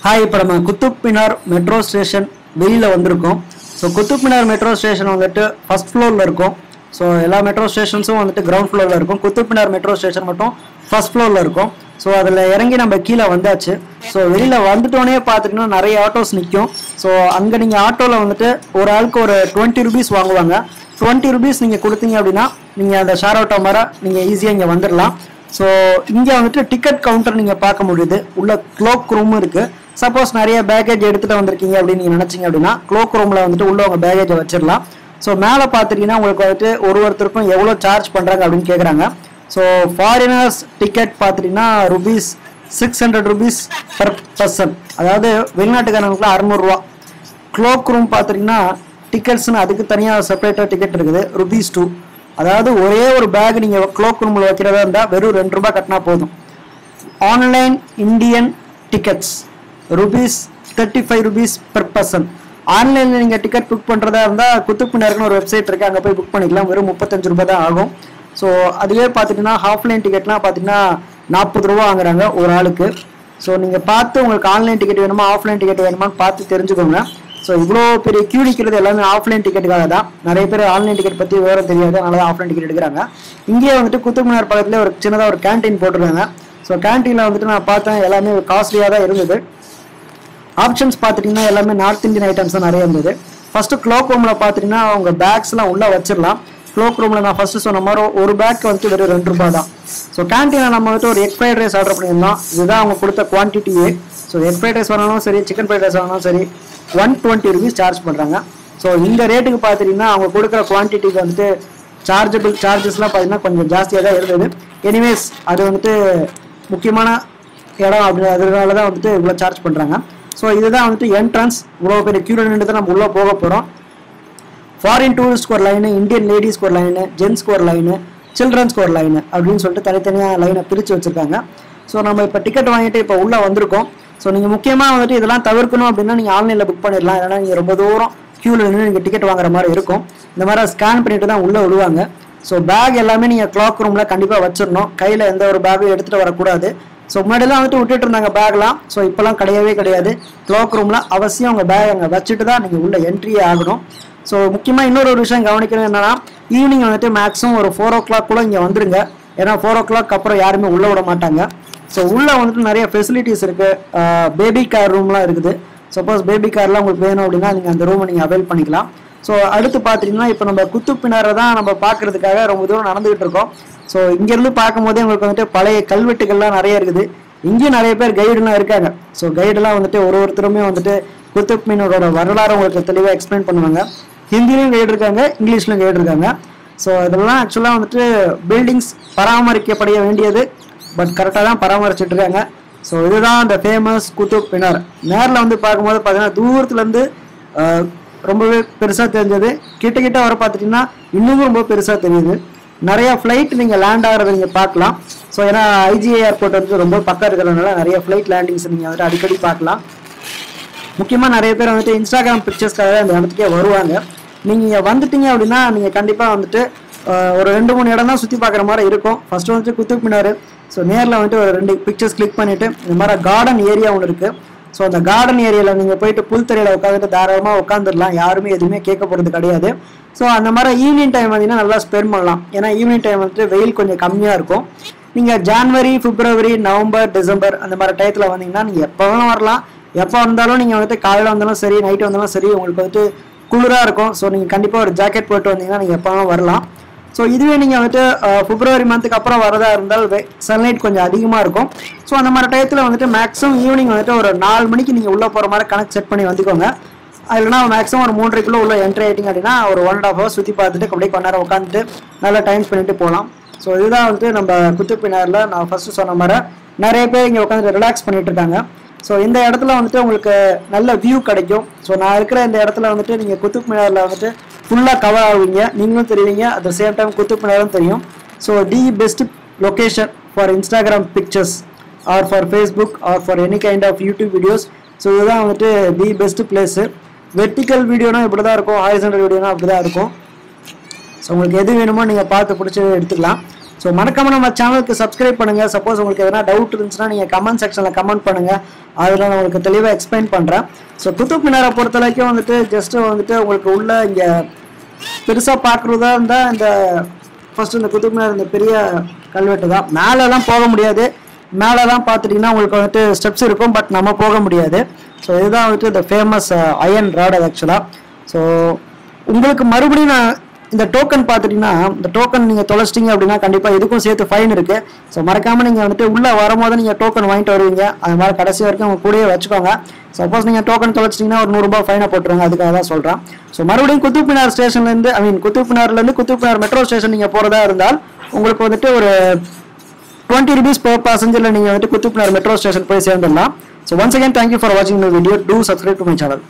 Hi, இப்போ நம்ம Qutub Minar metro station வெளியில் வந்திருக்கோம். So Qutub Minar metro station வந்துட்டு ஃபர்ஸ்ட் ஃப்ளோரில் இருக்கும். ஸோ எல்லா மெட்ரோ ஸ்டேஷன்ஸும் வந்துட்டு கிரவுண்ட் ஃப்ளோரில் இருக்கும். குத்துப் மினார் மெட்ரோ ஸ்டேஷன் மட்டும் ஃபர்ஸ்ட் ஃப்ளோரில் இருக்கும். ஸோ அதில் இறங்கி நம்ம கீழே வந்தாச்சு. ஸோ வெளியில் வந்துட்டோன்னே பார்த்துட்டிங்கன்னா நிறைய ஆட்டோஸ் நிற்கும். ஸோ அங்கே நீங்கள் ஆட்டோவில் வந்துட்டு ஒரு ஆளுக்கு ஒரு 20 rupees வாங்குவாங்க. 20 rupees நீங்கள் கொடுத்தீங்க அப்படின்னா நீங்கள் அந்த ஷேர் ஆட்டோ மாதிரி நீங்கள் ஈஸியாக இங்கே வந்துடலாம். ஸோ இங்கே வந்துட்டு டிக்கெட் கவுண்டர் நீங்கள் பார்க்க முடியுது. உள்ள க்ளோக் ரூமும் இருக்குது. சப்போஸ் நிறைய பேக்கேஜ் எடுத்துகிட்டு வந்திருக்கீங்க அப்படின்னு நீங்கள் நினச்சிங்க அப்படின்னா க்ளோக் ரூமில் வந்துட்டு உள்ள உங்கள் பேக்கேஜை வச்சிடலாம். ஸோ மேலே பார்த்துட்டிங்கன்னா உங்களுக்கு வந்துட்டு ஒருத்தருக்கும் எவ்வளோ சார்ஜ் பண்ணுறாங்க அப்படின்னு கேட்குறாங்க. ஸோ ஃபாரினர்ஸ் டிக்கெட் பார்த்துட்டிங்கன்னா ₹600 per person, அதாவது வெளிநாட்டுக்காரங்களுக்குலாம் 600 ரூபா. க்ளோக் ரூம் பார்த்துட்டிங்கன்னா டிக்கெட்ஸ்னு அதுக்கு தனியாக செப்பரேட்டாக டிக்கெட் இருக்குது ₹2. அதாவது ஒரே ஒரு பேக் நீங்கள் க்ளோக் ரூமில் வைக்கிறதா இருந்தால் வெறும் ₹2 கட்டினா போதும். Online Indian tickets ₹35 per person. ஆன்லைனில் நீங்கள் டிக்கெட் புக் பண்ணுறதா இருந்தால் குத்துப் மினார்னு ஒரு வெப்சைட் இருக்குது, அங்கே போய் புக் பண்ணிக்கலாம். வெறும் ₹35 தான் ஆகும். ஸோ அதுவே பார்த்துட்டிங்கன்னா ஆஃப்லைன் டிக்கெட்லாம் பார்த்தீங்கன்னா ₹40 வாங்குறாங்க ஒரு ஆளுக்கு. ஸோ நீங்கள் பார்த்து உங்களுக்கு ஆன்லைன் டிக்கெட் வேணுமா ஆஃப்லைன் டிக்கெட் வேணுமான்னு பார்த்து தெரிஞ்சுக்கோங்க. ஸோ இவ்வளோ பெரிய கியூ நிற்கிறது எல்லாமே ஆஃப்லைன் டிக்கெட்டுக்காக தான். நிறைய பேர் ஆன்லைன் டிக்கெட் பற்றி விவரம் தெரியாது, அதனால தான் ஆஃப்லைன் டிக்கெட் எடுக்கிறாங்க. இங்கேயே வந்துட்டு குத்துப் மினார் பக்கத்தில் ஒரு சின்னதாக ஒரு கேன்டீன் போட்டிருக்காங்க. ஸோ கேன்டீனில் வந்துட்டு நான் பார்த்தேன், எல்லாமே காஸ்ட்லியாக தான் இருந்தது. ஆப்ஷன்ஸ் பார்த்துட்டிங்கன்னா எல்லாமே நார்த் இந்தியன் ஐட்டம்ஸ் தான் நிறைய இருந்தது. ஃபஸ்ட்டு க்ளோக் ரூமில் பார்த்துட்டிங்கன்னா அவங்க பேக்ஸ்லாம் உள்ளே வச்சிடலாம். க்ளோக் ரூமில் நான் ஃபஸ்ட்டு சொன்ன மாதிரி ஒரு பேக் வந்துட்டு வெறும் ₹2 தான். ஸோ கேன்டீனில் நம்ம வந்துட்டு ஒரு எக் ஃப்ரைட் ரைஸ் ஆர்டர் பண்ணியிருந்தோம். இதுதான் அவங்க கொடுத்த குவான்டிட்டியே. ஸோ எக் ஃப்ரைட் ரைஸ் வாங்கினாலும் சரி, சிக்கன் ஃப்ரைட் ரைஸ் வாங்கினாலும் சரி, ₹120 சார்ஜ் பண்ணுறாங்க. ஸோ இந்த ரேட்டுக்கு பார்த்துட்டிங்கன்னா அவங்க கொடுக்குற குவான்டிட்டிக்கு வந்துட்டு சார்ஜஸ்லாம் பார்த்தீங்கன்னா கொஞ்சம் ஜாஸ்தியாக தான் இருந்தது. எனிவேஸ் அது வந்துட்டு முக்கியமான இடம் அப்படி, அதனால தான் வந்துட்டு இவ்வளோ சார்ஜ் பண்ணுறாங்க. ஸோ இதுதான் வந்துட்டு என்ட்ரன்ஸ். இவ்வளோ பெரிய கியூல நின்று தான் நம்ம உள்ளே போக போகிறோம். ஃபாரின் டூரிஸ்ட்க்கு ஒரு லைனு, இந்தியன் லேடிஸ்க்கு ஒரு லைனு, ஜென்ஸ்க்கு ஒரு லைனு, சில்ட்ரன்ஸ்க்கு ஒரு லைனு அப்படின்னு சொல்லிட்டு தனித்தனியாக லைனை பிரித்து வச்சுருக்காங்க. ஸோ நம்ம இப்போ டிக்கெட் வாங்கிட்டு இப்போ உள்ளே வந்திருக்கோம். ஸோ நீங்கள் முக்கியமாக வந்துட்டு இதெல்லாம் தவிர்க்கணும் அப்படின்னா நீங்கள் ஆன்லைனில் புக் பண்ணிடலாம். ஏன்னா நீங்கள் ரொம்ப தூரம் க்யூவில் நின்று நீங்கள் டிக்கெட் வாங்குற மாதிரி இருக்கும். இந்த மாதிரி ஸ்கேன் பண்ணிட்டு தான் உள்ளே விடுவாங்க. ஸோ பேக் எல்லாமே நீங்கள் க்ளாக் ரூமில் கண்டிப்பாக வச்சிடணும். கையில் எந்த ஒரு பேக்கும் எடுத்துகிட்டு வரக்கூடாது. ஸோ முன்னாடிலாம் வந்துட்டு விட்டுட்டு இருந்தாங்க பேக்லாம். ஸோ இப்போலாம் கிடையாது. க்ளாக் ரூமில் அவசியம் உங்கள் பேக் அங்கே வச்சுட்டு தான் நீங்கள் உள்ள என்ட்ரியே ஆகணும். ஸோ முக்கியமாக இன்னொரு விஷயம் கவனிக்கணும் என்னன்னா, ஈவினிங் வந்துட்டு மேக்ஸிமம் ஒரு 4 o'clock கூட இங்கே வந்துருங்க. ஏன்னா 4 o'clock அப்புறம் யாருமே உள்ளே விட மாட்டாங்க. ஸோ உள்ளே வந்துட்டு நிறைய ஃபெசிலிட்டிஸ் இருக்குது. பேபி கார் ரூம்லாம் இருக்குது. சப்போஸ் பேபி கார்லாம் உங்களுக்கு வேணும் அப்படின்னா நீங்கள் அந்த ரூமை நீங்கள் அவைல் பண்ணிக்கலாம். ஸோ அடுத்து பார்த்துட்டிங்கன்னா இப்போ நம்ம குத்துப் மினாரை தான் நம்ம பார்க்குறதுக்காக ரொம்ப தூரம் நடந்துகிட்டு இருக்கோம். ஸோ இங்கேருந்து பார்க்கும் போதே உங்களுக்கு வந்துட்டு பழைய கல்வெட்டுகள்லாம் நிறைய இருக்குது. இங்கேயும் நிறைய பேர் கைடுலாம் இருக்காங்க. ஸோ கைடெலாம் வந்துட்டு ஒருத்தருமே வந்துட்டு குத்துப் மினாரோட வரலாறு உங்களுக்கு தெளிவாக எக்ஸ்பிளைன் பண்ணுவாங்க. ஹிந்திலையும் கைடு இருக்காங்க, இங்கிலீஷ்லையும் கைடு இருக்காங்க. ஸோ இதெல்லாம் ஆக்சுவலாக வந்துட்டு பில்டிங்ஸ் பராமரிக்கப்பட வேண்டியது, பட் கரெக்டாக தான் பராமரிச்சுட்டு இருக்காங்க. ஸோ இதுதான் அந்த ஃபேமஸ் குத்துப் மினார். நேரில் வந்து பார்க்கும்போது பார்த்தீங்கன்னா தூரத்துலேருந்து ரொம்பவே பெருசாக தெரிஞ்சது. கிட்ட வர பார்த்துட்டிங்கன்னா இன்னும் ரொம்ப பெருசாக தெரியுது. நிறைய ஃப்ளைட் நீங்கள் லேண்ட் ஆகிறத நீங்கள் பார்க்கலாம். ஸோ ஏன்னா IGA ஏர்போர்ட் வந்து ரொம்ப பக்கம் இருக்கிறதுனால நிறைய ஃப்ளைட் லேண்டிங்ஸ் நீங்கள் வந்துட்டு அடிக்கடி பார்க்கலாம். முக்கியமாக நிறைய பேர் வந்துட்டு இன்ஸ்டாகிராம் பிக்சர்ஸ்க்காக அந்த இடத்துக்கே வருவாங்க. நீங்கள் வந்துட்டீங்க அப்படின்னா நீங்கள் கண்டிப்பாக வந்துட்டு ஒரு 2-3 இடம் தான் சுற்றி பார்க்குற மாதிரி இருக்கும். ஃபஸ்ட்டு வந்துட்டு குத்துப் மினார். ஸோ நேரில் வந்துட்டு ஒரு 2 பிக்சர்ஸ் கிளிக் பண்ணிவிட்டு இந்த மாதிரி கார்டன் ஏரியா ஒன்று இருக்குது. ஸோ அந்த கார்டன் ஏரியாவில் நீங்கள் போயிட்டு புல்தரையில் உட்காந்துட்டு தாராளமாக உட்காந்துடலாம். யாருமே எதுவுமே கேட்க போகிறது கிடையாது. ஸோ அந்த மாதிரி ஈவினிங் டைம் வந்தீங்கன்னா நல்லா ஸ்பெண்ட் பண்ணலாம். ஏன்னா ஈவினிங் டைம் வந்துட்டு வெயில் கொஞ்சம் கம்மியாக இருக்கும். நீங்கள் ஜான்வரி, பிப்ரவரி, நவம்பர், டிசம்பர் அந்த மாதிரி டயத்தில் வந்தீங்கன்னா நீங்கள் எப்போ வேணாலும் வரலாம். எப்போ வந்தாலும் நீங்கள் வந்துட்டு காலையில் வந்தாலும் சரி, நைட்டு வந்தாலும் சரி, உங்களுக்கு வந்துட்டு குளிராக இருக்கும். ஸோ நீங்கள் கண்டிப்பாக ஒரு ஜாக்கெட் போட்டு வந்தீங்கன்னா நீங்கள் எப்போ வேணாலும் வரலாம். ஸோ இதுவே நீங்கள் வந்துட்டு பிப்ரவரி மந்த்துக்கு அப்புறம் வரதா இருந்தால் சன்லைட் கொஞ்சம் அதிகமாக இருக்கும். ஸோ அந்த மாதிரி டயத்தில் வந்துட்டு மேக்ஸிமம் ஈவினிங் வந்துட்டு ஒரு 4 மணிக்கு நீங்கள் உள்ளே போகிற மாதிரி கணக்கு செட் பண்ணி வந்துக்கோங்க. இல்லைனா மேக்ஸிமம் ஒரு 3:30 உள்ள என்ட்ரி ஆகிட்டிங்க அப்படின்னா ஒரு 1.5 hours சுற்றி பார்த்துட்டு அப்படியே கொஞ்ச நேரம் உட்காந்துட்டு நல்லா டைம் பண்ணிட்டு போகலாம். ஸோ இதுதான் வந்துட்டு நம்ம குத்துப் மினாரில் நான் ஃபஸ்ட்டு சொன்ன மாதிரி நிறைய பேர் இங்கே உட்காந்துட்டு ரிலாக்ஸ் பண்ணிட்டு இருக்காங்க. ஸோ இந்த இடத்துல வந்துட்டு உங்களுக்கு நல்ல வியூ கிடைக்கும். ஸோ நான் இருக்கிற இந்த இடத்துல வந்துட்டு நீங்கள் குத்துப் மினாரில் வந்துட்டு ஃபுல்லாக கவர் ஆகுவீங்க, நீங்களும் தெரியுவீங்க, அட் த சேம் டைம் குத்துப் மினாரும் தெரியும். So the best location for Instagram pictures or for Facebook or for any kind of YouTube videos. So இதுதான் வந்துட்டு தி பெஸ்ட் பிளேஸு. வெர்டிக்கல் வீடியோனா இப்படி தான் இருக்கும், ஹாரிசான்டல் வீடியோனா அப்படி தான் இருக்கும். ஸோ உங்களுக்கு எது வேணுமோ நீங்கள் பார்த்து பிடிச்சி எடுத்துக்கலாம். ஸோ மறக்காம நம்ம சேனலுக்கு சப்ஸ்கிரைப் பண்ணுங்க. சப்போஸ் உங்களுக்கு எதனா டவுட் இருந்துச்சுன்னா நீங்கள் கமெண்ட் செக்ஷனில் கமெண்ட் பண்ணுங்க. அதில் நான் உங்களுக்கு தெளிவாக எக்ஸ்பிளைன் பண்ணுறேன். ஸோ குத்துப் மினாரை பொறுத்த வரைக்கும் வந்துட்டு ஜஸ்ட் வந்துட்டு உங்களுக்கு உள்ள இங்கே பெருசாக பார்க்குறதா இருந்தால் இந்த ஃபர்ஸ்ட் இந்த குத்துப் மினார் இந்த பெரிய கல்வெட்டு தான். மேலெல்லாம் போக முடியாது. மேலெல்லாம் பார்த்துட்டிங்கன்னா உங்களுக்கு வந்துட்டு ஸ்டெப்ஸ் இருக்கும், பட் நம்ம போக முடியாது. ஸோ இதுதான் வந்துட்டு இந்த ஃபேமஸ் அயன் ராட் அது ஆக்சுவலாக. ஸோ உங்களுக்கு மறுபடியும் நான் இந்த டோக்கன் பார்த்துட்டிங்கன்னா இந்த டோக்கன் நீங்கள் தொலைச்சிட்டிங்க அப்படின்னா கண்டிப்பாக இதுக்கும் சேர்த்து ஃபைன் இருக்குது. ஸோ மறக்காமல் நீங்கள் வந்துட்டு உள்ளே வரும்போது நீங்கள் டோக்கன் வாங்கிட்டு வருவீங்க. அது மாதிரி கடைசி வரைக்கும் உங்கள் கூடயே வச்சுக்கோங்க. சப்போஸ் நீங்கள் டோக்கன் தொலைச்சிட்டிங்கன்னா ஒரு 100 ரூபாய் ஃபைனை போட்டுருங்க. அதுக்காக தான் சொல்கிறேன். ஸோ மறுபடியும் குத்துப் மினார் ஸ்டேஷன்லேருந்து குத்துப் மினார்லேருந்து குத்துப் மினார் மெட்ரோ ஸ்டேஷன் நீங்கள் போகிறதா இருந்தால் உங்களுக்கு வந்துட்டு ஒரு 20 rupees per passenger நீங்கள் வந்துட்டு குத்துப் மினார் மெட்ரோ ஸ்டேஷன் போய் சேர்ந்துடலாம். So once again thank you for வாட்சிங் my video. Do subscribe to my channel.